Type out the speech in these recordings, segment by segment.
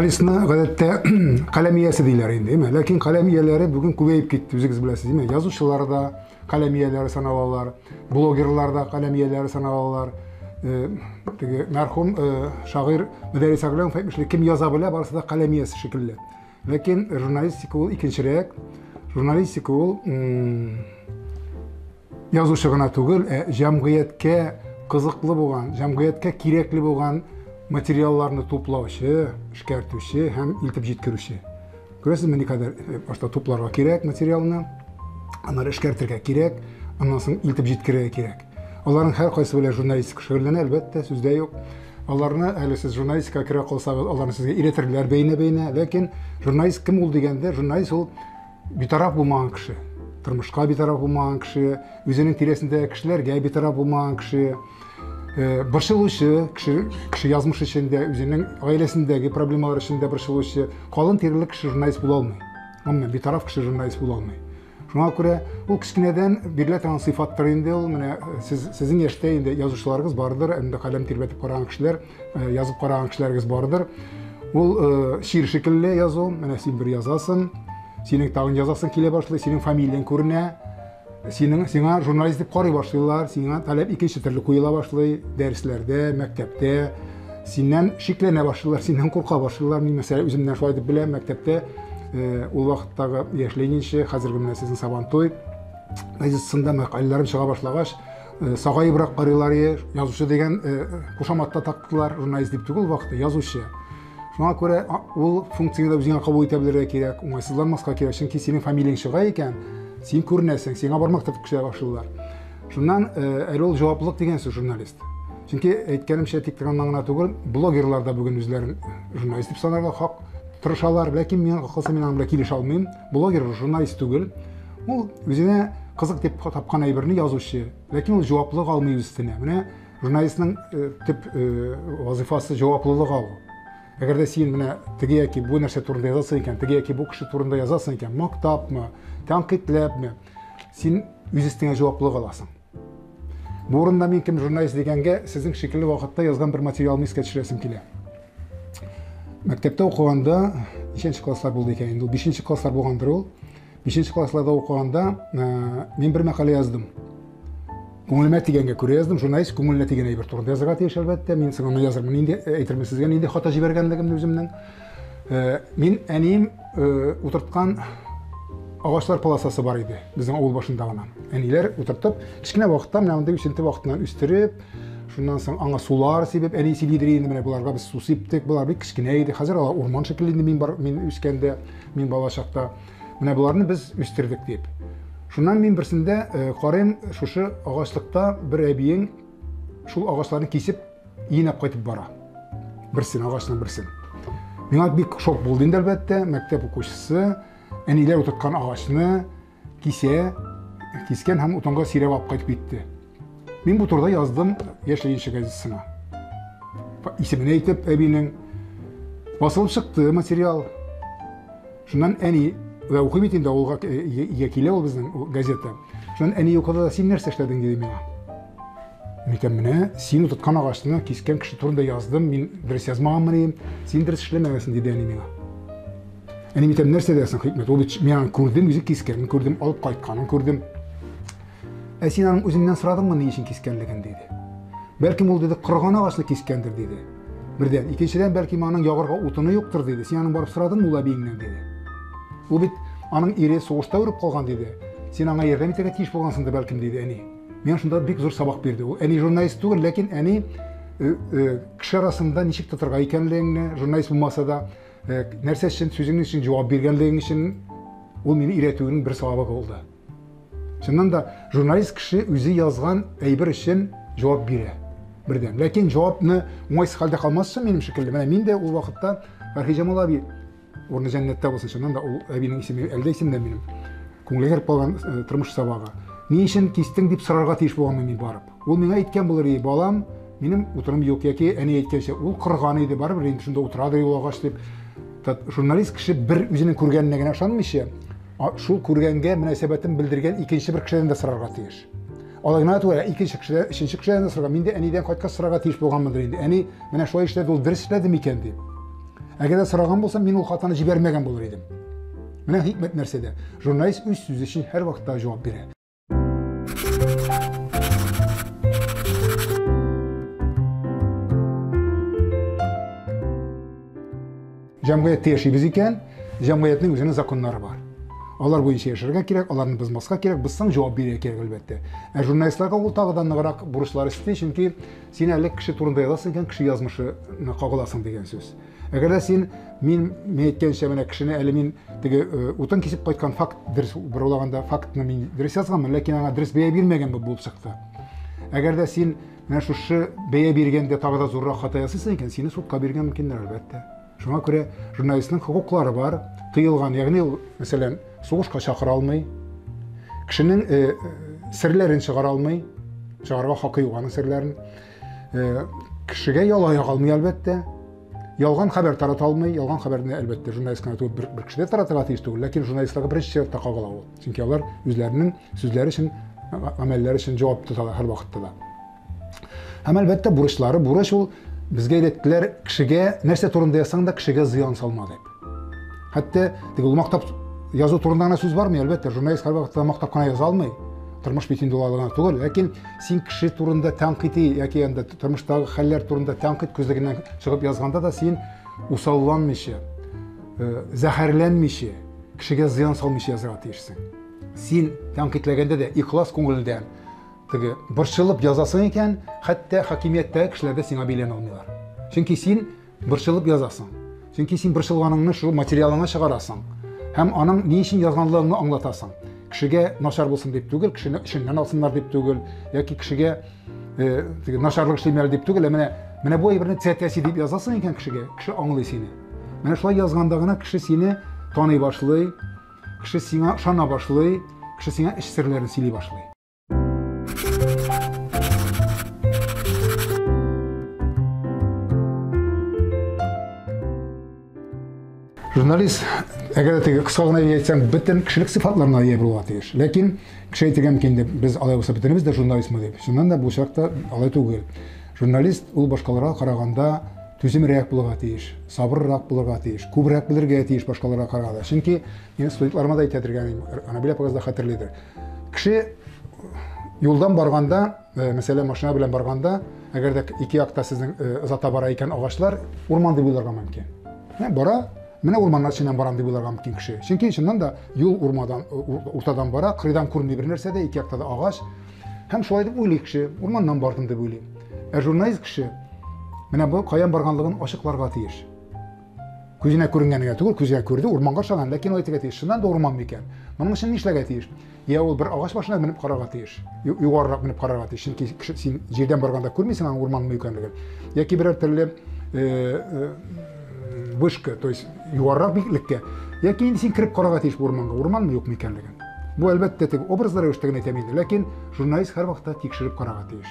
Jurnalistni гадәттә каләм иясе диләр инде, әйме? Ләкин каләм ияләре бүген күбәеп китте, үзегез беләсез, әйме? Язучылар да каләм ияләре саналалар, блогерлар да каләм ияләре саналалар. Теге мәрхүм шагыйрь Мөдәррис Агланов әйтмешли, кем яза белә, барысы да каләм иясе шикелле. Ләкин журналистика ул икенчерәк. Журналистика ул язучы гына түгел, җәмгыятькә кызыклы булган, җәмгыятькә кирәкле булган материалларны туплаучы, эшкәртүче һәм илтеп җиткерүче. Күрәсезме, никадәр башта тупларга кирәк материалны, аннары эшкәртергә кирәк, аннан соң илтеп җиткерергә кирәк. Аларның һәр кайсы белән журналистика шөгыльләнә, әлбәттә, сүздә юк. Аларны әле сез журналистикага керә калсагыз, аларны сезгә өйрәтерләр бәйнә-бәйнә, ләкин журналист кем ул дигәндә, журналист ул битараф булмаган кеше. Тормышка битараф булмаган кеше, үзенең тирәсендәге кешеләргә битараф булмаган кеше, борчылучы кеше язмыш эчендә, үзенең гаиләсендәге проблемалар эчендә борчылучы, калын тирелек кеше журналист була алмый. Гомумән битараф кеше журналист була алмый. Шуңа күрә ул кечкенәдән бирелә торган сыйфаттыр инде ул. Менә сезнең яшьтә инде язучыларыгыз бардыр, инде каләм тирбәтеп караган кешеләр, язып караган кешеләрегез бардыр. Ул шигырь шикелле язу, менә син бер язасың, синең тагын язасың килә башлый, синең фамилияң күренә. Сиңа журналист дип карый башлыйлар, сиңа таләп икенче төрле куела башлый, дәресләрдә, мәктәптә. Синнән шикләнә башлыйлар, синнән курка башлыйлар. Мин мәсәлән үземнән шулай дип беләм, мәктәптә ул вакыттагы яшьлегенче, хәзерге менә сезнең Сабантуй газетасында мәкаләләрем чыга башлагач, сагаебрак карыйлар, язучы дигән кушаматта тактылар, журналист дип түгел вакытта, язучы. Шуңа күрә ул функцияны үзеңә кабул итә белергә кирәк, уңайсызланмаска кирәк, чөнки синең фамилияң чыга икән, син күренәсең, сиңа бармак тотып кешеләр башлыйлар. Шуннан әле ул җаваплылык дигән сүз журналист. Чөнки әйткәнемчә тик торганнан гына түгел, блогерлар да бүген үзләрен журналист дип санарга хак тырышалар, ләкин мин калса мин аның белән килешә алмыйм. Блогер журналист түгел. Ул үзенә кызык дип тапкан әйберне язучы, ләкин ул җаваплылык алмый үз өстенә. Менә журналистның төп вазифасы җаваплылык алу. Әгәр дә син менә теге яки бу нәрсә турында язасың икән, теге яки бу кеше турында язасың икән, мактапмы, тәнкыйтьләпме, син үз өстеңә җаваплылык аласың. Бу урында мин кем журналист дигәнгә сезнең шикелле вакытта язган бер материалны искә төшерәсем килә. Мәктәптә укыганда, ничәнче класслар булды икән инде, 5нче класслар булгандыр ул. 5нче классларда укыганда мин бер мәкалә яздым. Күңелемә тигәнгә күрә яздым, журналист күңеленә тигән әйбер турында язарга тиеш, әлбәттә. Мин соңына язармын инде, әйтермен сезгә инде хата җибәргәнлегемне үземнең. Мин әнием утырткан агачлар полосасы бар иде, безнең авыл башында гына. Әниләр утыртып, кичкенә вакытта менә монда үсенте вакытыннан үстереп, шуннан соң аңа сулар сибеп, әни силидер инде, менә буларга без су сиптек, булар бик кичкенә иде. Хәзер алар урман шикелле инде, мин үскәндә, мин бала чакта. Менә буларны без үстердек дип. Шуннан мин берсендә карыйм, шушы агачлыкта бер әбиең шул агачларны кисеп, иенеп кайтып бара. Берсен, агачның берсен. Миңа бик шок булды инде, әлбәттә, мәктәп укучысы әниләр утырткан агачны кискән һәм утынга сирәп алып кайтып китте. Мин бу турыда яздым яшьлегенче газетасына. Исемен әйтеп, әбинең басылып чыкты материал. Шуннан әни ve укый бит инде авылга килә ул безнең газета. Шуннан әни укыды, син нәрсә эшләдең диде миңа. Мин менә син утырткан агачны кискән кеше турында яздым, мин дөрес язмаганмын, син дөрес эшләмәгәнсең диде әни миңа. Әни мин нәрсә дисең, Хикмәт, ул бит мин күрдем, үзе кискән, күрдем, алып кайтканын күрдем. Син аның үзеннән сорадыңмы ни өчен кискәнлеген диде. Бәлки ул диде, кырган агачны кискәндер диде. Бердән, икенчедән бәлки аның ягырга утыны юктыр диде. Син аның барып сорадыңмы ул әбиеңнән диде. Ул бит аның ире сугышта үреп калган диде. Син аңа ярдәм итәргә тиеш булгансың да бәлкем диде әни. Мин шунда бик зур сабак бирде. Ул әни журналист түгел, ләкин әни кеше арасында ничек тотырга икәнлегеңне, журналист булмаса да нәрсә өчен сүзең өчен җавап биргәнлегең өчен ул мине өйрәтүнең бер сабабы булды. Шуннан да журналист кеше үзе язган әйбер өчен җавап бирә. Бердән, ләкин җавапны уңайсыз хәлдә калмас өчен минем шикелле. Менә мин дә ул вакытта Фәрхи Җамал аби урны җәннәттә булсын, шуннан да ул әбинең исеме әлдә исемдә минем. Күңелгә кереп калган тормыш сабагы. Ни өчен кистең дип сорарга тиеш булганмын мин барып. Ул миңа әйткән булыр иде, балам, минем утырым юк яки әни әйткәнчә, ул кырган иде, барыбер инде шунда утырады ул агач дип. Журналист кеше бер үзенең күргәненә генә ышанмыйча, шул күргәнгә мөнәсәбәтен белдергән икенче бер кешедән дә сорарга тиеш. Алайна түгел, икенче кешедән, өченче кешедән дә сорарга. Мин дә әнидән кайткач сорарга тиеш булганмындыр инде. Әни, менә шулай эшләде, ул дөрес эшләде микән дип. Әгәр дә сораган булсам, мин ул хатаны җибәрмәгән булыр идем. Менә хикмәт нәрсәдә? Журналист үз сүзе өчен һәр вакытта җавап бирә. Җәмгыятьтә яшибез икән, җәмгыятьнең үзенең законнары бар. Алар буенча яшәргә кирәк, аларны бозмаска кирәк, бозсаң җавап бирергә кирәк әлбәттә. Журналистларга ул тагыдан ныграк бурычлар өсти, чөнки син әле кеше турында язасың икән, кеше язмышына кагыласың дигән сүз. Әгәр дә син мин әйткәнчә менә кешене әле мин теге утын кисеп кайткан факт дөрес бер улаганда фактны мин дөрес язганмын, ләкин аңа дөрес бәя бирмәгән булып чыкты. Әгәр дә син менә шушы бәя биргәндә тагыда зуррак хата ясыйсың икән, сине судка биргән мөмкиндер әлбәттә. Шуңа күрә журналистның хокуклары бар, тыелган, ягъни ул, мәсәлән, сугышка чакыра алмый, кешенең серләрен чыгара алмый, чыгарга хакы юк аның серләрен, кешегә яла аяк алмый әлбәттә, ялган хәбәр тарата алмый, ялган хәбәрне әлбәттә журналистка бер кешедә таратырга тиеш түгел, ләкин журналистларга беренче чиратта кагыла ул. Чөнки алар үзләренең сүзләре өчен, әмәлләре өчен җавап тоталар һәр вакытта да. Һәм әлбәттә бурычлары, бурыч ул безгә әйттеләр, кешегә нәрсә турында язсаң да кешегә зыян салма дип. Хәтта теге ул мактап язу турында гына сүз бармы, әлбәттә, журналист һәр вакытта мактап кына яза алмый. Тормыш бит инде ул түгел, ләкин син кеше турында тәнкыйти яки анда тормыштагы хәлләр турында тәнкыйть күзлегеннән чыгып язганда да син усалланмыйча, зәһәрләнмичә, кешегә зыян салмыйча язарга тиешсең. Син тәнкыйтьләгәндә дә ихлас күңелдән теге борчылып язасың икән, хәтта хакимияттәге кешеләр дә сиңа бәйләнә алмыйлар. Чөнки син борчылып язасың. Чөнки син борчылганыңны шул материалыңа чыгарасың. Һәм аның ни өчен язганлыгын аңлатасың. Кешегә начар булсын дип түгел, кешене эшеннән алсыннар дип түгел, яки кешегә теге начарлык эшләмәләр дип түгел, менә бу әйберне цәтәси дип язасың икән кешегә, кеше аңлый сине. Менә шулай язганда гына кеше сине таный башлый, кеше сиңа ышана башлый, кеше сиңа эш серләрен сөйли башлый. Журналист, әгәр теге кыска гына әйтсәң, бөтен кешелек сыйфатларына ия булырга тиеш. Ләкин кеше әйтергә мөмкин дип, без алай булса бөтенебез дә журналистмы дип. Шуннан да бу чакта алай түгел. Журналист ул башкаларга караганда түземрәк булырга тиеш, сабыррак булырга тиеш, күбрәк белергә тиеш башкаларга караганда. Чөнки мин студентларыма да әйтәдергән, аны белә пагызда хәтерлидер. Кеше юлдан барганда, мәсәлән, машина белән барганда, әгәр дә ике якта сезнең озата бара икән агачлар, урман дип уйларга мөмкин. Бара, менә урманнар эченнән барам дип уйларга мөмкин кеше. Чөнки чыннан да юл уртадан бара, кырыйдан күренми бер нәрсә дә, ике якта да агач. Һәм шулай дип уйлый кеше, урманнан бардым дип уйлый. Журналист кеше менә бу каян барганлыгын ачыкларга тиеш. Күзенә күренгәнгә түгел, күзгә күрде, урманга чыган, ләкин әйтергә тиеш. Шуннан да урман микән? Моның өчен ни эшләргә тиеш? Я ул бер агач башына менеп карарга тиеш. Югарырак менеп карарга тиеш. Чөнки син җирдән барганда күрмисең аның урманмы икәнлеген. Яки берәр төрле вышка, то есть югарырак биеклеккә. Яки инде син кирип карарга тиеш бу урманга, урманмы юк микәнлеген. Бу әлбәттә теге образлар рәвештә әйтәм инде, ләкин журналист һәр вакытта тикшереп карарга тиеш.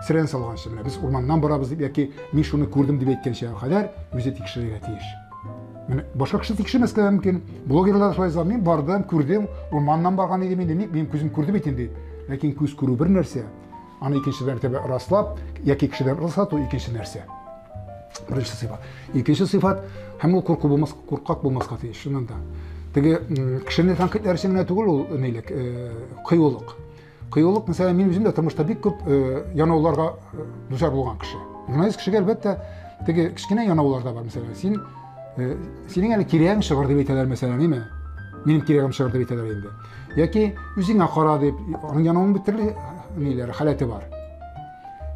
Сирен салганчы менә без урманнан барабыз дип яки мин шуны күрдем дип әйткәнчә кадәр үзе тикшерергә тиеш. Менә башка кеше тикшермәскә мөмкин. Блогерлар шулай яза, мин бардым, күрдем, урманнан барган идем инде, мин күзем күрде бит инде. Ләкин күз күрү бер нәрсә, аны икенче мәртәбә раслап, яки кешедән раслату икенче нәрсә. Беренче сыйфат. Икенче сыйфат, һәм ул куркак булмаска тиеш. Шуннан да. Теге кешене тәнкыйтьләр өчен генә түгел ул нилек, кыюлык. Кыюлык, мәсәлән, мин үзем дә тормышта бик күп янауларга дучар булган кеше. Журналист кешегә әлбәттә теге кичкенә янаулар да бар, мәсәлән, синең әле кирәгең чыгар дип әйтәләр, мәсәлән, ниме? Минем кирәгем чыгар дип әйтәләр инде. Яки үзеңә кара дип, аның янавын битерле ниләр, халаты бар.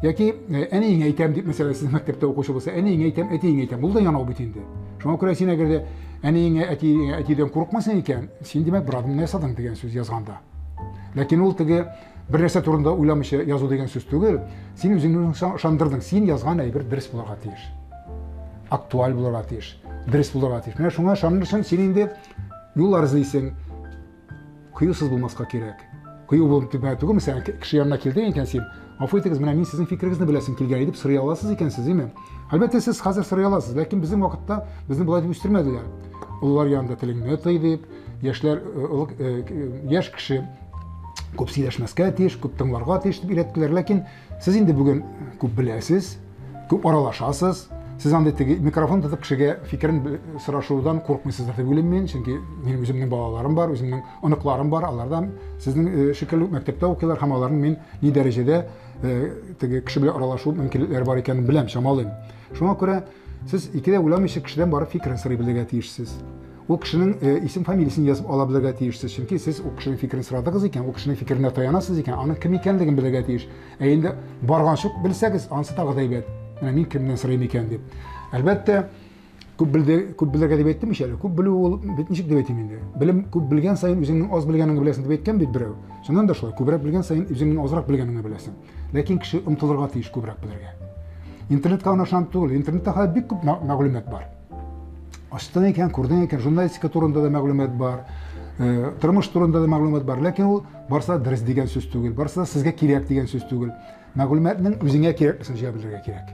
Яки әниеңә әйтәм дип, мәсәлән, сез мәктәптә укучы булса, әниеңә әйтәм, әтиеңә әйтәм, ул да янау бит инде. Шуңа күрә син әгәр дә әниеңә, әтидән курыкмасаң икән, син димәк бер адым ясадың дигән сүз язганда. Ләкин ул теге бер нәрсә турында уйламыйча язу дигән сүз түгел, син үзеңне ышандырдың, син язган әйбер дөрес булырга тиеш. Актуаль булырга тиеш, дөрес булырга тиеш. Менә шуңа ышаныр өчен син инде юл арзыйсың, кыюсыз булмаска кирәк. Кыю булып түгел, мәсәлән, кеше янына килдең икән син, афу итегез, менә мин сезнең фикерегезне беләсем килгән дип сорый аласыз икән сез, име? Әлбәттә сез хәзер сорый аласыз, ләкин безнең вакытта безне булай дип үстермәделәр. Уллар янында телеңне тый дип, яшьләр, яшь кеше күп сөйләшмәскә тиеш, күп тыңларга тиеш дип өйрәттеләр, ләкин сез инде бүген күп беләсез, күп аралашасыз, Siz anda mikrofon tutup kişiye fikrin sıraşudan korkmuyorsunuzdur diye bilmiyorum. Çünkü benim özümün bağlarım var, özümün anıklarım var. Onlardan sizin şekilli mektepte okuyorlar. Hem onların men ne derecede kişi bilen aralaşu mümkünlikleri var ekanını bilem, şamalıyım. Şuna göre siz ikide ulamışı kişiden barıp fikrin sıraybilirge tiyişsiz. O kişinin isim familiyasını yazıp alabilirge tiyişsiz. Çünkü siz o kişinin fikrini sıradığınız iken, o kişinin fikrine tayanasınız iken, onun kim ikenligini bilirge tiyiş. Eğinde bargan şuk bilseniz, ansı tağı deybet. Yani men kimden sırayım eken deyip. Elbette köp bilirge deyip ettim işe. Köp bilü ol bitmişik deyip ettim indi. Bilim köp bilgen sayın üzerinin az bilgenini bilesin deyip etken bit birey. Şundan da şolay, köprek bilgen sayın üzerinin azrak bilgenini bilesin. Lakin kişi ımtılırga tiyiş köprek bilirge. İnternet kavnaşan tuğul, internette hala bir köp məlumat var. Açtan eken, kurdan eken, jurnalistika turunda da məlumat var, tırmış turunda da məlumat var. Lakin o barsa ders degen söz tügül, barsa sizge kirek degen söz tügül. Məlumatның özüne kireklisini jabılırga kirek.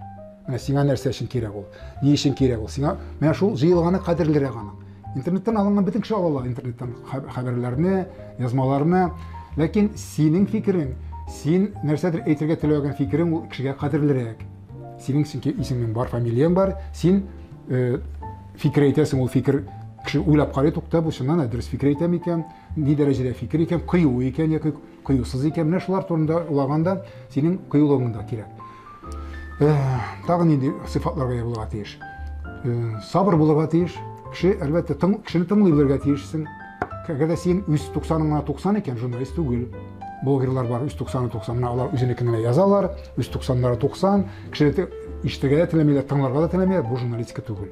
Mana siňa nerse için kirek ol, ne için kirek ol? Siňa mana şol jyýylgany kaderlere gana. İnternetten alınan bütün kişi alala internetten haberlerini, yazmalarını. Lakin senin fikrin, sen nersedir eýtirge teleýän fikrin ol kişiге kaderlerek. Senin çünkü ismin var, familyen var. Sen fikir eýtersiň, ol fikir kişi uylap garay tokta bu şundan adres fikir eýtem eken, ne derecede fikir eken, kıyıu eken ýa-ki kıyıusuz eken, ne şular turunda ulaganda senin kıyıulygynda kirek. Tagyn indi syfatlarga ýa bolga tiýiş. Sabır bolga tiýiş. Kişi elbette kişini tыңlay bilirge tiýişsiň. Käde sen 190 90 eken jurnalist tugul. Blogerlar var 190 alar üzerine yazalar, 190'lara 90, kişileri iştirge de tilemeýler, tыңlarga da tilemeýler, bu jurnalistika tugul.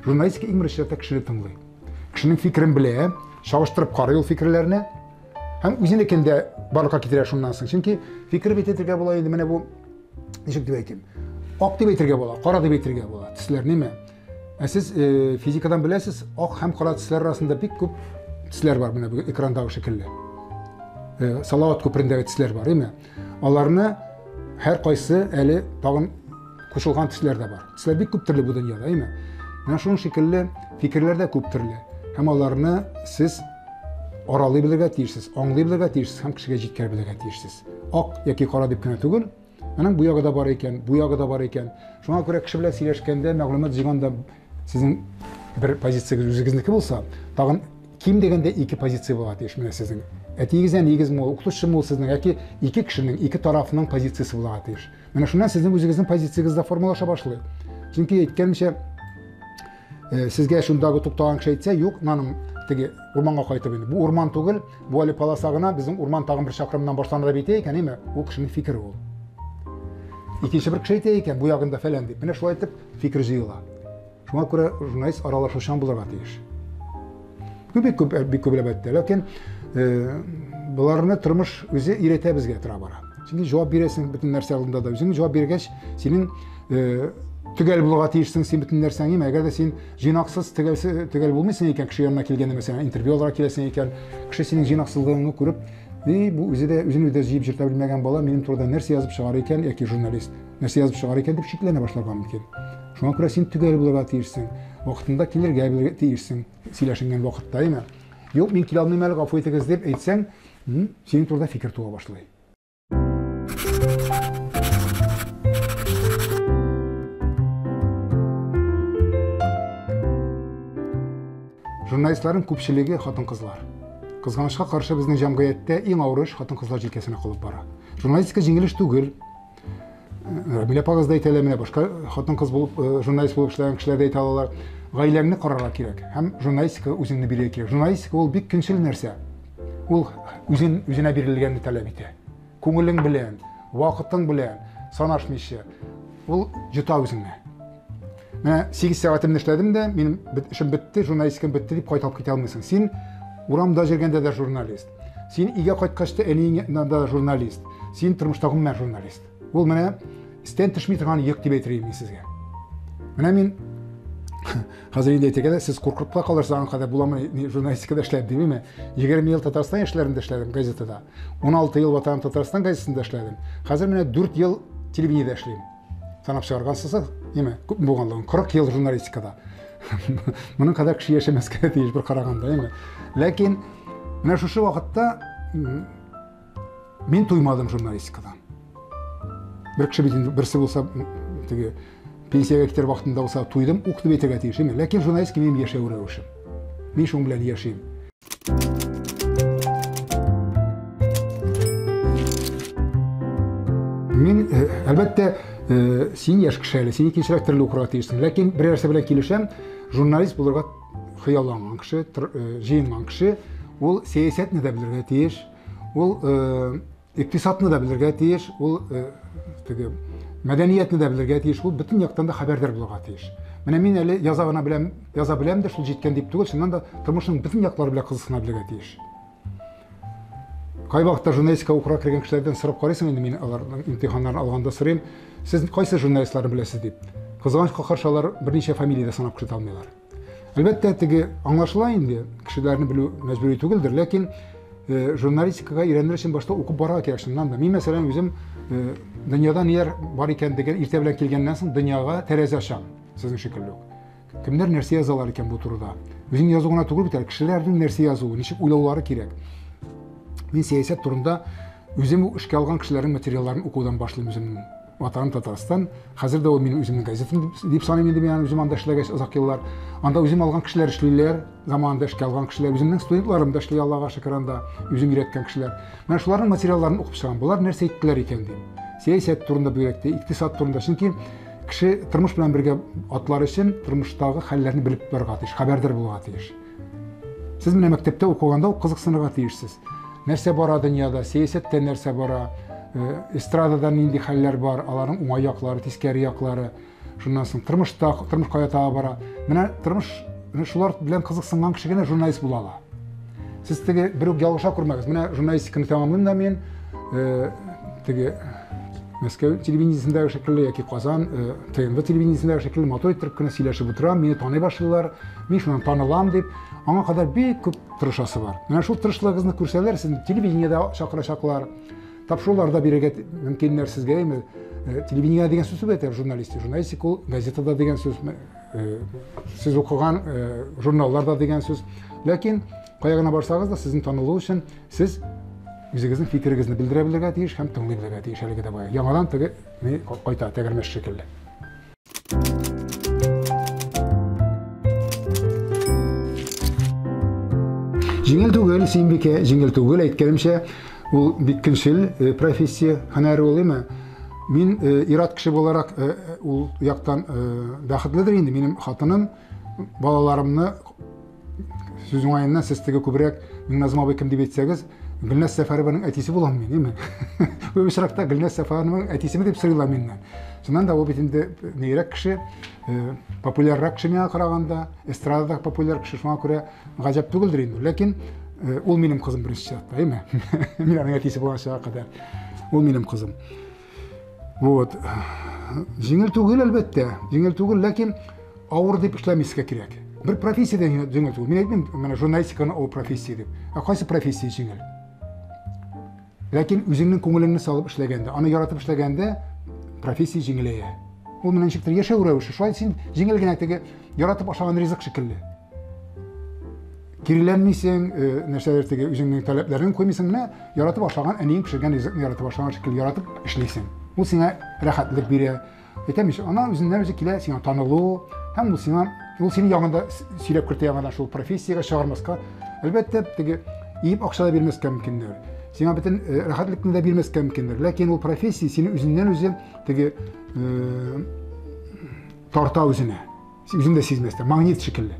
Jurnalistika iň birinçi kişini tыңlay. Kişinin fikrini bile, şaştırıp karayol fikirlerini, hem üzerine de barlıkka kitirer şundan soň. Çünki fikir betetirge bolaydı, mene bu, neşik dip eýtim, ak dip eýtirge bola, kara dip eýtirge bola, tisler neme? Siz fizikadan bilesiz, ak hem kara tisler arasında pek köp tisler var, mene bu ekrandağı şekilde. Salavat köpründäge tisler var, emi? Onlarını her kaysı eli tagın koşulgan tisler de var. Tisler pek köp türlü bu dünyada, emi? Mana şol şekilde fikirler de köp türlü. Hem onlarını siz aralay bilirge tiýişsiz, aňlay bilirge tiýişsiz, hem kişige jitkär bilirge tiýişsiz. Ak ýa-ki kara dip gene tugul. Menin bu ýagda bar eken, bu ýagda bar eken. Şoňa görä kişi bilen sileşkende, maglumat jyganda sizin bir pozisiýaňyz özüňizniki bolsa, tagyn kim degende iki pozisiýa bolat diýiş mene sizin. Etigizden igizmi, okutuşçu mu sizin, ýa-ki iki kişinin, iki tarafının pozisiýasy bolat diýiş. Mene şundan sizin özüňizin pozisiýaňyzda formalaşa başlaýar. Çünki etkenmişe sizge şundagy tuktagan kişi aýtsa, ýok, nanım tigi urmanga gaýtyp indi. Bu urman tugul, bu ali palasagyna bizim urman tagyn bir şakrymdan başlanýar diýip eken, emi? O kişinin fikri bol. İkinci bir kişi aýtsa eken, bu ýagynda falan diýip, mene şol aýtyp fikir jyýylar. Şoňa görä jurnalist aralaşýan bolarga tiýiş. Köp elbetde, lakin bularını tırmış özü irete bizge tura bara. Çünki jogap beresin bütün nerse alında da özüň jogap bergeç senin tügel bulga tiýişsiň sen bütün nerseňi, eger de sen jynaksız tügel bolmaýsan eken kişi ýanyna kelgende mesela intervyu olarak kelesen eken kişi senin jynaksızlygyny görüp bu özüni de jyýyp jyrta bilmegen bala menim turda nerse ýazyp çygar eken ýa-ki jurnalist nerse ýazyp çygar eken dep şiklene başlargan mümkin. Şoňa görä sen tügel bulga tiýişsiň, wagtynda kelirge tiýişsiň, sileşingen wagtda ýa-ni. Ýok, men kile almaým, gafy etegiz dep eýtseň, senin turda fikir tuga başlaýar. Jurnalistlerin köpçüligi hатын-kızlar. Kızganyşga karşı bizning jamgyýetde iň awry iş hатын-kızlar jilkesine kylyp bara. Jurnalistika jiňil iş tugul. Mile pagazda aýtalar, başga hатын-kız bolup, jurnalist bolup işleýän kişiler de aýtalar. Gaýlanyny gararga kirek. Hem jurnalistika özüni bilýär kirek. Jurnalistika ol bik günçil nerse. Ol özüne berilgenini talap ete. Köňüliň bilen, wagtyň bilen sanaşmaýşy. Ol juta özüňe. Men 8 saatymda işledim de, menim işim bitdi, jurnalistikam bitdi dip gaýtalyp kete almaýsyň. Sen uramda jirgende de jurnalist. Sen iýe gaýtgaçda eliňde de jurnalist. Sen turmuşda men jurnalist. Ol mene isten tişmi turgan ýek diýip eýtirem sizge. Mene men hazır indi etekede siz korkup kalarsanız kadar bulamay jurnalistikada işledim değil mi? 20 yıl Tatarstan işlerinde işledim gazetede. 16 yıl Vatan Tatarstan gazetesinde işledim. Hazır mene 4 yıl televizyonda işleyim. Sanap çağırgansızsa, değil mi? Boğanlığın 40 yıl jurnalistikada. Bunun kadar kişi yaşamaz ki diye bir karaganda değil mi? Lakin mene şu vakitte men duymadım jurnalistikadan. Bir kişi birisi olsa пенсияга китер вакытында булса туйдым, укытып әйтергә тиеш эме. Ләкин журналистика минем яшәү рәвешем. Мин шуның белән яшим. Мин әлбәттә син яшь кеше әле, син икенчерәк төрле укырга тиешсең. Ләкин бер нәрсә белән килешәм, журналист булырга хыялланган кеше, җыенган кеше, ул сәясәтне дә белергә тиеш, ул икътисадны да белергә тиеш, ул мәдәниятне дә белергә тиеш, ул бөтен яктан да хәбәрдар булырга тиеш. Менә мин әле яза беләм дә шул җиткән дип түгел, шуннан да тормышның бөтен яклары белән кызыксына белергә тиеш. Кай вакытта журналистика укырга кергән кешеләрдән сорап карыйсың инде, мин аларның имтиханнарын алганда сорыйм, сез кайсы журналистларны беләсез дип. Кызганыч каршылар берничә фамилиядә санап күрсәтә алмыйлар. Әлбәттә, теге аңлашыла инде, кешеләрне белү мәҗбүри түгелдер, ләкин журналистикага өйрәнер өчен башта укып барырга кирәк. Шуннан да мин мәсәлән үзем дөньяда ниләр бар икәнлеген иртә белән килгәннән соң дөньяга тәрәзә ачам, сезнең шикелле үк. Кемнәр нәрсә язалар икән бу турыда? Үзең язу гына түгел бит, кешеләрнең нәрсә язуы, ничек уйлаулары кирәк. Мин сәясәт турында үзем эшкә алган кешеләрнең материалларын укудан башлыйм үземнең. Ватаным Татарстан, хәзер дә ул минем үземнең газетам дип саныйм инде, мин үзем анда эшләгәч озак еллар. Анда үзем алган кешеләр эшлиләр, заманында эшкә алган кешеләр, үземнең студентларым да эшли, Аллага шөкер, анда үзем өйрәткән кешеләр. Менә шуларның материалларын укып чыгам. Булар нәрсә әйттеләр икән дим. Сәясәт турында бигрәк тә, икътисад турында, чөнки кеше тормыш белән бергә атлар өчен тормыштагы хәлләрне белеп барырга тиеш, хәбәрдар булырга тиеш. Сез менә мәктәптә укыганда кызыксынырга тиешсез. Нәрсә бара дөньяда, сәясәттә нәрсә бара, эстрадада нинди хәлләр бар, аларның уңай яклары, тискәре яклары, шуннан соң тормыш кая таба бара. Менә тормыш шулар белән кызыксынган кеше генә журналист була ала. Сез теге бер үк ялгыша күрмәгез. Менә журналистиканы тәмамлыйм да мин теге Мәскәү телевидениесендәге шикелле яки Казан ТНВ телевидениесендәге шикелле матур итеп кенә сөйләшеп утырам, мине таный башлыйлар, мин шуннан танылам дип, аңа кадәр бик күп тырышасы бар. Менә шул тырышлыгыгызны күрсәләр, сезне телевидениедә чакырачаклар. Тапшыруларда бирергә мөмкиннәр сезгә, телевидение дигән сүз бит, журналистика ул газетада дигән сүз, сез укыган журналларда дигән сүз. Ләкин кая гына барсагыз да сезне танылу өчен сез үзегезнең фикерегезне белдерә белергә тиеш һәм тыңлый белергә тиеш, әлегә дә бая. Яңадан теге кайта тәгәрмәш шикелле. Җиңел түгел, Сөембикә, җиңел түгел, әйткәнемчә, ул бик көнчел профессия, һөнәр ул име. Мин ират кеше буларак ул яктан бәхетледер инде. Минем хатыным, балаларымны сүз уңаеннан сез теге күбрәк Миңназым абый кем дип әйтсәгез, Гөлназ Сәфәрованың әтисе булам мин, име. Бу очракта Гөлназ Сәфәрованың әтисеме дип сорыйлар миннән. Шуннан да ул бит инде нирәк кеше, популяррак кеше миңа караганда, эстрадада популяр кеше, шуңа күрә гаҗәп түгелдер инде. Ләкин ул минем кызым беренче чакта, име. Мин аның әтисе булган чакка кадәр. Ул минем кызым. Вот. Җиңел түгел әлбәттә, җиңел түгел, ләкин авыр дип эшләмискә кирәк. Бер профессия җиңел түгел. Мин әйтмим, менә журналистиканы авыр профессия дип. Кайсы профессия җиңел? Ләкин үзеңнең күңелеңне салып эшләгәндә, аны яратып эшләгәндә профессия җиңеләя. Ул менә ничектер яшәү рәвеше. Шулай син җиңел генә теге яратып ашаган ризык шикелле. Киреләнмисең, нәрсәләр теге үзеңнең таләпләрен куймыйсың, менә яратып ашаган, әниең пешергән ризыкны яратып ашаган шикелле яратып эшлисең. Ул сиңа рәхәтлек бирә. Әйтәмеш, ана үзеннән үзе килә, сиңа танылу, һәм ул сине ягында сөйләп кертә ягында шул профессиягә чыгармаска. Әлбәттә, теге иеп акча да бирмәскә мөмкиндер. Сиңа бөтен рәхәтлекне дә бирмәскә мөмкиндер. Ләкин ул профессия сине үзеннән үзе теге тарта үзенә. Үзең дә сизмәстән, магнит шикелле.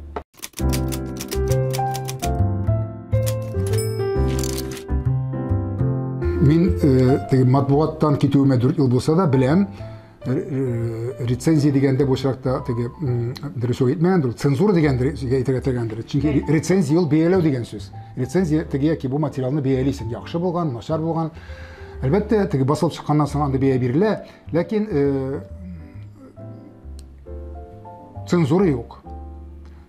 Мин теге матбугаттан китүемә 4 ел булса да беләм, рецензия дигәндә бу очракта теге дөрес әйтмәгәндер, цензура дигәндер, әйтергә теләгәндер. Чөнки рецензия ул бәяләү дигән сүз. Рецензия теге яки бу материалны бәялисең, яхшы булган, начар булган. Әлбәттә, теге басылып чыкканнан соң анда бәя бирелә, ләкин цензура юк.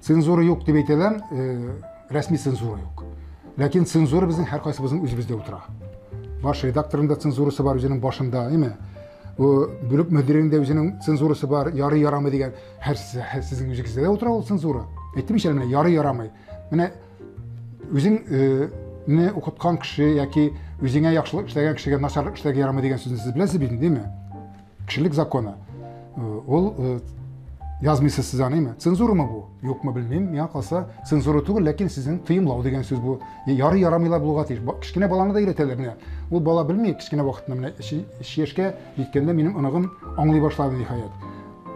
Цензура юк дип әйтәләм, рәсми цензура юк. Ләкин цензура безнең һәркайсыбызның үзебездә утыра. Баш редакторында цензурасы бар үзенең башында, име? Бүлек мөдирендә үзенең цензурасы бар, ярый-ярамый дигән һәр сезнең үзегездә утыра ул цензура. Әйтеп ишәр менә ярый-ярамый. Менә үзеңне укыткан кеше яки үзеңә яхшылык эшләгән кешегә начарлык эшләргә ярамый дигән сүзне сез беләсез бит, диме? Кешелек законы. Ol yazmıysa siz anayım. Cenzura mı bu? Yok mu bilmeyeyim. Ya kalsa cenzura değil, lakin sizin tıyımlağı degen söz bu. Yarı yaramıyla bulgat iş. Kişkine balаны da ileteler mine. Ol bala bilmeyip kişkine vakitinde mine şişke yetkende benim anagım anlay başladı nihayet.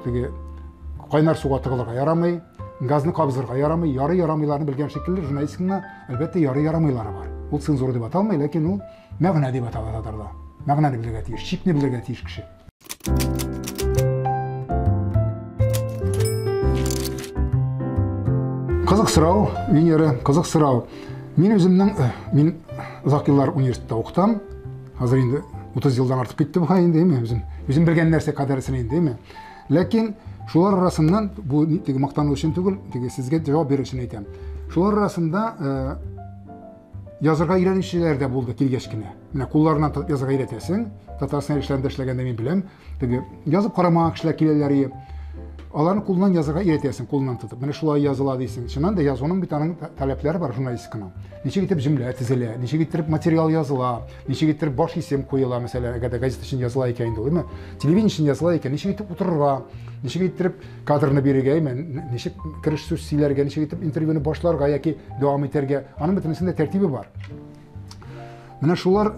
Tege kaynar suga tıgılırga yaramay, gazını kabzırga yaramay, yarı yaramıylarını bilgen şekilde jurnalistikinde elbette yarı yaramıyları var. Ol cenzura deb atalmay, lakin ol мәгънә deb ataladır da. Мәгънәне bilirge tiyiş, şipni bilirge tiyiş kişi. Kızık sırau, men yere kızık sırau. Men özümden, men uzak yıllar üniversitede okutam. Hazır indi 30 yıldan artık gitti bu hayın değil mi? Özüm bilgen nerse kaderisine değil mi? Lakin şular arasından bu maqtanı için tügül, sizge cevap verir aytam. Şular arasında yazırga irenişçiler de buldu kilgeçkine. Mine kullarından yazırga iretesin. Tatarsın işlerinde işlegende men bilem. Yazıp karamağa kişiler kileleri alanı kullan yazıga iretesin, kullan tutup. Mine şulay yazıla deysin. Şundan da yazının bir tane talepleri var jurnalistikinin. Neçe getirip cümle tizile, neçe getirip material yazıla, neçe getirip baş isim koyula mesela, eğer gazete için yazıla iken değil mi? Televizyon için yazıla iken neçe getirip otururga, neçe getirip kadrını birige, neçe kiriş söz silerge, neçe getirip intervyunu başlarga yoki devam eterge, anın bitinisinde tertibi var. Mine şular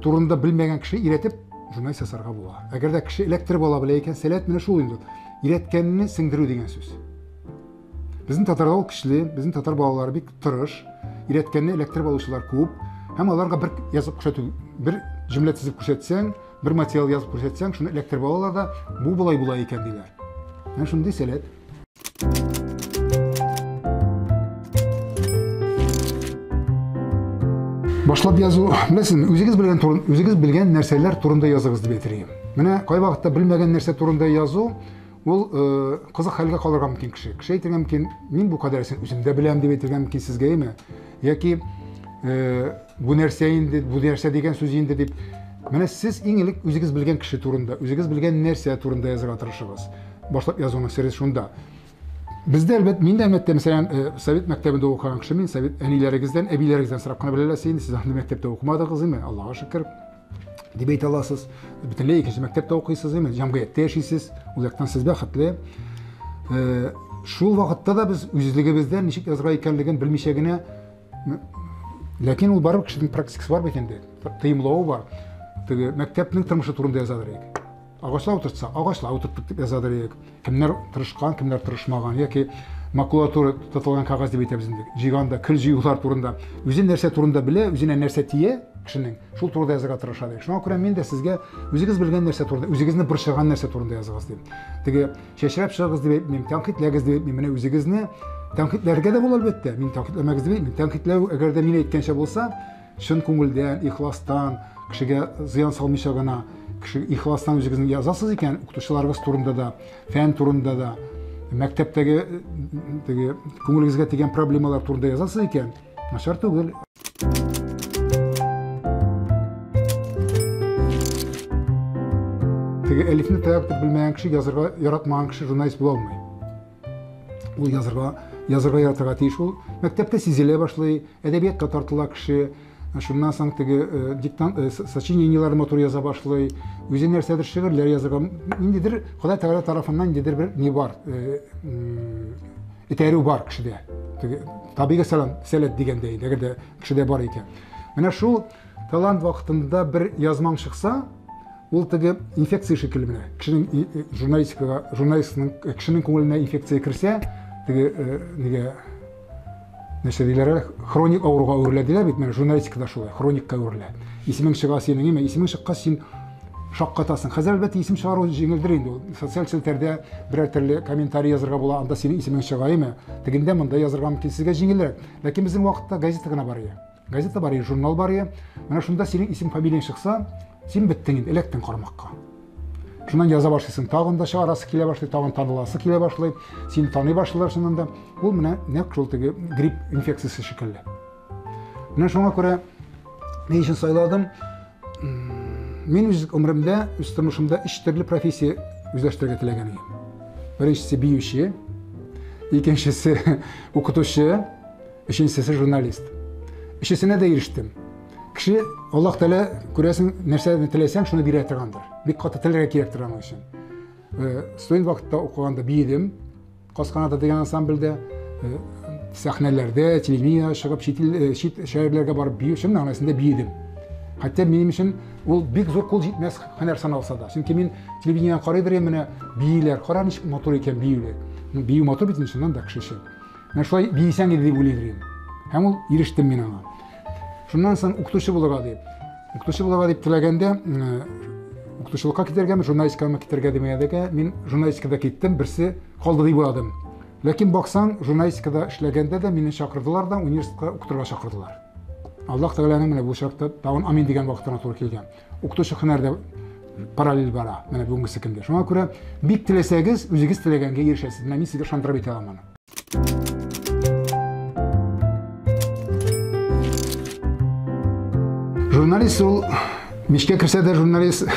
turunda bilmegen kişi iretip jurnalist yasarga bola. Eğer de kişi elektrik bola bileyken selet mine şu oyundu. İretkenini singdiriu degen söz. Bizim Tatarda ol kişili, bizim Tatar balaları bir tırış, iretkenini elektrik alışılar koyup, hem alarga bir yazıp kuşatı, bir cümle tizip kuşatsan, bir material yazıp kuşatsan, şunu elektrik balalar da bu bulay iken deyler. Yani şunu selet. Başlap yazı, bilesiniz, özünüz bilgen nerseler turunda yazığızdı betireyim. Mine kay vaqtda bilmegen nerse turunda yazı, ol kızık halga kalırga mümkün kişi. Kişi aytırgan mümkün, men bu kadarsin özümde bilem deb aytırgan mümkün sizge emi? Yoki bu nerse indi, bu nerse degen söz indi deb. Mine siz eng ilk özünüz bilgen kişi turunda, özünüz bilgen nerse turunda yazıga tırışıгыз. Başlap yazının sirri şunda. Bizde men de elbette mesela Sovet mektebinde okuyan kişi men Sovet enileringizden, ebileringizden sırap kına bilersiniz. Siz andi mektepte okumadınız mı? Allah'a şükür. Deb ayta alasız. Bütünlüğü ikinci mektepte okuysiz mi? Jamiyette yaşaysız. Uzaktan siz baxtli. Şu vaqtda da biz özlüğümüzden nişik yazıga ekanligini bilmişegine, lakin ol barib kişinin praktikası var bekende. Tıyımlağı var. Mektepnin tırmışı turunda yazadır ek. Ağaçla oturtsa, ağaçla oturttuk yazadır ek. Kimler tırışkan, kimler tırışmagan, yoki makulatura tutilgan kağız deb aytamiz endi. Jiganda, kil jiyular turunda, özün nerse turunda bile, özüne nerse tiye kişinin şul turda yazıga tırışады. Şuna göre men de sizge özünüz bilgen nerse turunda, özünüzni bir şıgan nerse turunda yazıгыз deb. Tege şeşrep şıгыз deb aytmayм, tanqidlegіз deb aytmayм. Mine özünüzni tanqidlerge de bol albatta. Men tanqidlemegіз deb aytmayм. Tanqidlew eğer de men aytgancha bolsa, şın ko'ngildan, ixlosdan, kişiге ziyon salmayşagana, kişi ixlosdan özünüzni yazasız eken, o'qituvchilarimiz turunda da, fan turunda da, mektepteki ko'ngilingizga tegan problemalar turunda yazasız eken, nachar tugul. Elifini tayaktıp bilmeyen kişi yazırga yaratmayan kişi jurnalist bulalmay. O yazırga yaratırga tiyiş ol. Mektepte sizile başlay, edebiyatla tartıla kişi, şundan soň сочиненияларын motor yaza başlay, özü nersedir şiirler yazırga. İndidir, Huday Teala tarafından indidir bir ne var, eteri var kişide. Tabiga selet degendeyin, eğer de kişide var iken. Mine şu talant vaqtında bir yazmam çıksa, ol infeksiya şekilli mine. Kişinin jurnalistinin kişinin ko'ngiline infeksiya kirse, neşe deyler, kronik auruga öwürlediler bit. Mene jurnalistikada şulay, kronikka öwürle. İsmiň çıga senin eme, ismiň çıkka sen şakkatasın. Hazır elbette isim çağırуу jеңилдир endi. Sosyal çelterde birer türlü komentari yazırga bola, anda senin ismiň çıga eme. Teginde mında yazırga mümkin sizge jеңildirek. Lakin bizim vaqtda gazeta gana bar ya. Gazeta bar ya, jurnal bar ya. Mene şunda senin isim familiýaň çıksa, sen bittin endi, elektin qarmakka. Şundan yaza başlaysın, tağında şarası kile başlay, tağın tanılası kile başlay, seni tanıy başlar şundan da. Bu mene ne şol grip infeksiyası şekilli. Mene şuna göre ne için sayladım? Men öz ömrümde, öz turmuşumda üç türlü profesiya özleştirge tilegen edim. Birincisi biýüşi, ikincisi okutuşu, üçüncüsü jurnalist. Üçüsüne de eriştim. Kişi Allah Teala göresin nerse tileseň şunu diýerdigandyr. Bir katı tilege kerekdir onun için. студент вакытта укыганда бийдим. Касканада деген ансамбльдә, сәхнәләрдә, телевидение чыгып, чит шәһәрләргә барып бию өчен мәгънәсендә бийдим. Хәтта минем өчен ул бик зур кул җитмәс һөнәр саналса да. Чөнки мин телевидениедән карыйдыр менә биюләр, кара ничек матур икән биюләр. Бию матур бит иншалла да кешесе. Менә шулай бийсәң иде дип уйлыйдым. Һәм ул ирештем мин аңа. Шуннан соң укытучы булырга дип. Укытучы булырга дип теләгәндә, укытучылыкка китәргәме, журналистикага китәргә димәгәндә, мин журналистикада киттем, берсе калды дип уйладым. Ләкин баксаң, журналистикада эшләгәндә дә мине чакырдылар да, университетка укытырга чакырдылар. Аллаһ Тәгаләнең менә бу шартта тагын амин дигән вакытына туры килгән. Укытучы һөнәрдә параллель бара, менә бүгенге көндә. Шуңа күрә бик теләсәгез, үзегез теләгәнгә ирешәсез. Менә мин сезгә шантырып әйтә алмам. Журналист ул мишкә керсә дә журналист,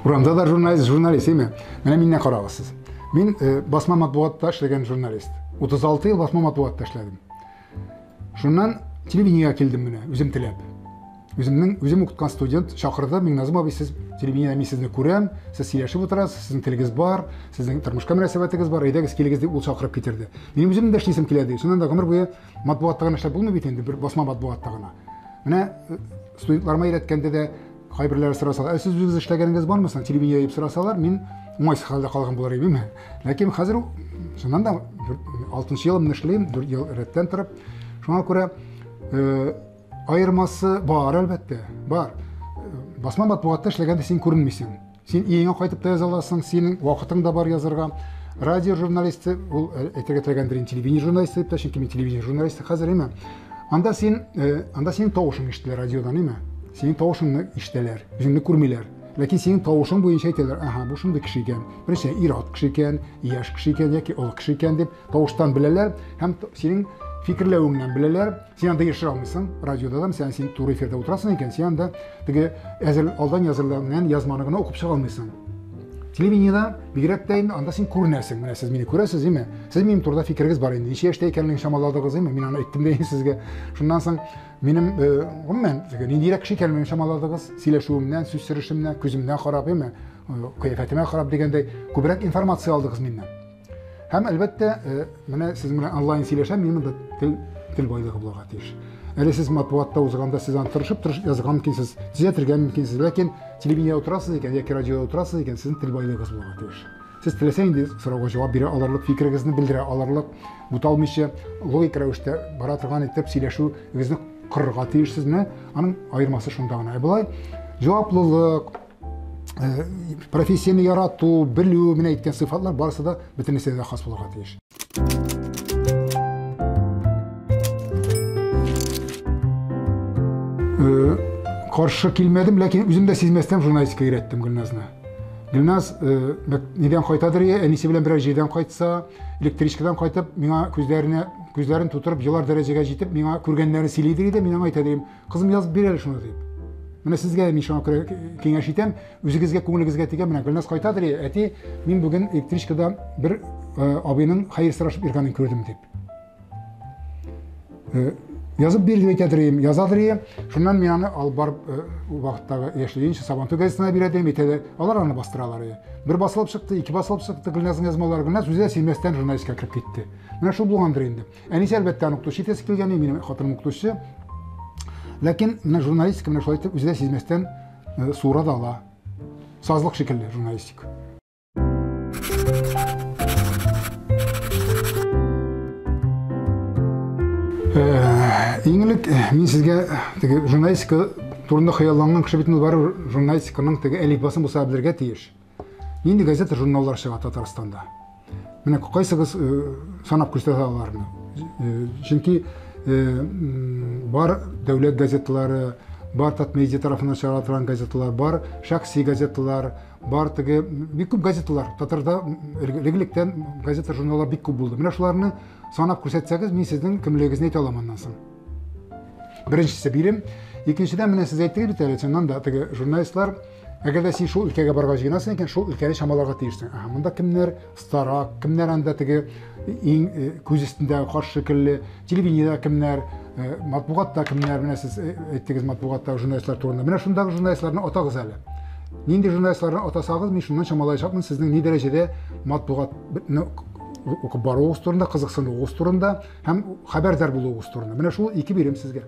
урамда да журналист име. Менә миннән карагыз. Мин басма матбугатта эшләгән журналист. 36 ел басма матбугатта эшләдем. Шуннан телевидениегә килдем менә, үзем теләп. Үзем укыткан студент чакырды, Миңназым абый, сез телевидениедә мин сезне күрәм, сез сөйләшеп утырасыз, сезнең телегез бар, сезнең тормышка мөнәсәбәтегез бар, әйдәгез килегез дип ул чакырып китерде. Минем үзем дә эшлисем килә ди. Шуннан да гомер буе матбугатта гына эшләп булмый бит инде, бер басма матбугатта гына. Менә студентларыма өйрәткәндә дә кайберләре сорасалар, сез үзегез эшләгәнегез бармы соң телевидениедә дип сорасалар, мин уңайсыз хәлдә калган булыр идем. Ләкин хәзер шуннан да 6нчы елымны эшлим, 4 ел рәттән торып. Шуңа күрә айырмасы бар, әлбәттә, бар. Басма матбугатта эшләгәндә син күренмисең. Син өеңә кайтып та яза аласың, синең вакытың да бар язарга. Радио журналисты, ул әйтергә теләгәндер, телевидение журналисты дип та, чөнки мин телевидение журналисты хәзер име. Анда син тавышың ишетелә радиодан, име? Синең тавышыңны ишетәләр, үзеңне күрмиләр. Ләкин синең тавышың буенча әйтәләр, аха, бу шундый кеше икән, беренче ир-ат кеше икән, яшь кеше икән яки олы кеше икән дип тавыштан беләләр һәм синең фикерләвеңнән беләләр. Син анда яшерә алмыйсың, радиода да син туры эфирдә утырасың икән, син анда теге алдан язылган язманы гына укып чыга алмыйсың. Телевидениедә бигрәк тә инде анда син күренәсең, менә сез мине күрәсез, име? Сез минем турыда фикерегез бар инде, ничә яшьтә икәнлеген чамаладыгыз, име? Мин аны әйттем дә сезгә. Шуннан соң минем гомумән ниндирәк кеше икәнлеген чамаладыгыз, сөйләшүемнән, сүз сөришемнән, күземнән карап, име? Кыяфәтемә карап дигәндәй күбрәк информация алдыгыз миннән. Һәм әлбәттә, менә сез белән онлайн сөйләшәм, минем дә тел байлыгы булырга тиеш. Әле сез матбугатта узганда сез аны тырышып язган мөмкинсез, төзәтергә мөмкинсез, ләкин телевидениедә утырасыз икән, яки радиода утырасыз икән, сезнең тел байлыгыгыз булырга тиеш. Сез теләсә инде сорауга җавап бирә алырлык, фикерегезне белдерә алырлык, буталмыйча логик рәвештә бара торган итеп сөйләшүегезне кырырга тиешсез. Менә аның аермасы шунда гына. Болай җаваплылык, профессияны ярату, белү, менә әйткән сыйфатлар барысы да бөтенесе дә хас булырга тиеш. Каршы килмәдем, ләкин үзем дә сизмәстән журналистикага өйрәттем Гөлназны. Гөлназ нидән кайтадыр, әнисе белән берәр җирдән кайтса, электричкадан кайтып, миңа күзләрен тутырып, еллар дәрәҗәгә җитеп, миңа күргәннәрен сөйлидер иде, мин аңа әйтәдем, кызым язып бир әле шуны дип. Менә сезгә мин шуңа күрә киңәш итәм, үзегезгә күңелегезгә тигән, менә Гөлназ кайтадыр, әти, мин бүген электричкадан бер абыйның хәер сорашып йөргәнен күрдем дип. Yazıp bir diye getireyim, yazadırıyım. Şundan mı yani al barıp vakitte yaşlayınca Sabantı gazetesine bir edeyim, itede alır anı bastıralar. Bir basılıp çıktı, iki basılıp çıktı, Gülnaz'ın yazmaları Gülnaz üzere silmezden jurnalistika kirip gitti. Bana şu bulgandır indi. Enisi elbette noktaşı tesi kilgeni, benim hatırım noktaşı. Lakin jurnalistika bana şöyle üzere silmezden sura da ala. Sazlık şekilde jurnalistik. Еңлік, мен сізге журналистика турында хыялланган кеше битен бар журналистиканың әлифбасын булса белергә тиеш. Нинди газета журналлар чыга Татарстанда. Менә кайсыгыз санап күрсәтә аларны. Чөнки бар дәүләт газеталары, бар Татмедиа тарафыннан чыгара торган газеталар, бар шәхси газеталар, бар бик күп газеталар. Татарда регуликтән газета журналлар бик күп булды. Менә шуларны санап күрсәтсәгез, мин сезнең кемлегегезне әйтә алам аннан соң. Беренчесе бирем, икенчедән менә сез әйттегез бит әле, чыннан да журналистлар, әгәр дә син шул өлкәгә барырга җыенасың икән, шул өлкәне чамаларга тиешсең. Монда кемнәр старак, кемнәр анда күз өстендә каршы шикелле, телевидениедә кемнәр, матбугатта кемнәр, менә сез әйттегез матбугатта журналистлар турында. Менә шундагы журналистларны атагыз әле. Нинди журналистларны атасагыз, мин шуннан чамалаячакмын сезнең ни дәрәҗәдә матбугатны укып баруыгыз турында, кызыксынуыгыз турында һәм хәбәрдар булуыгыз турында. Менә шул ике бирем сезгә.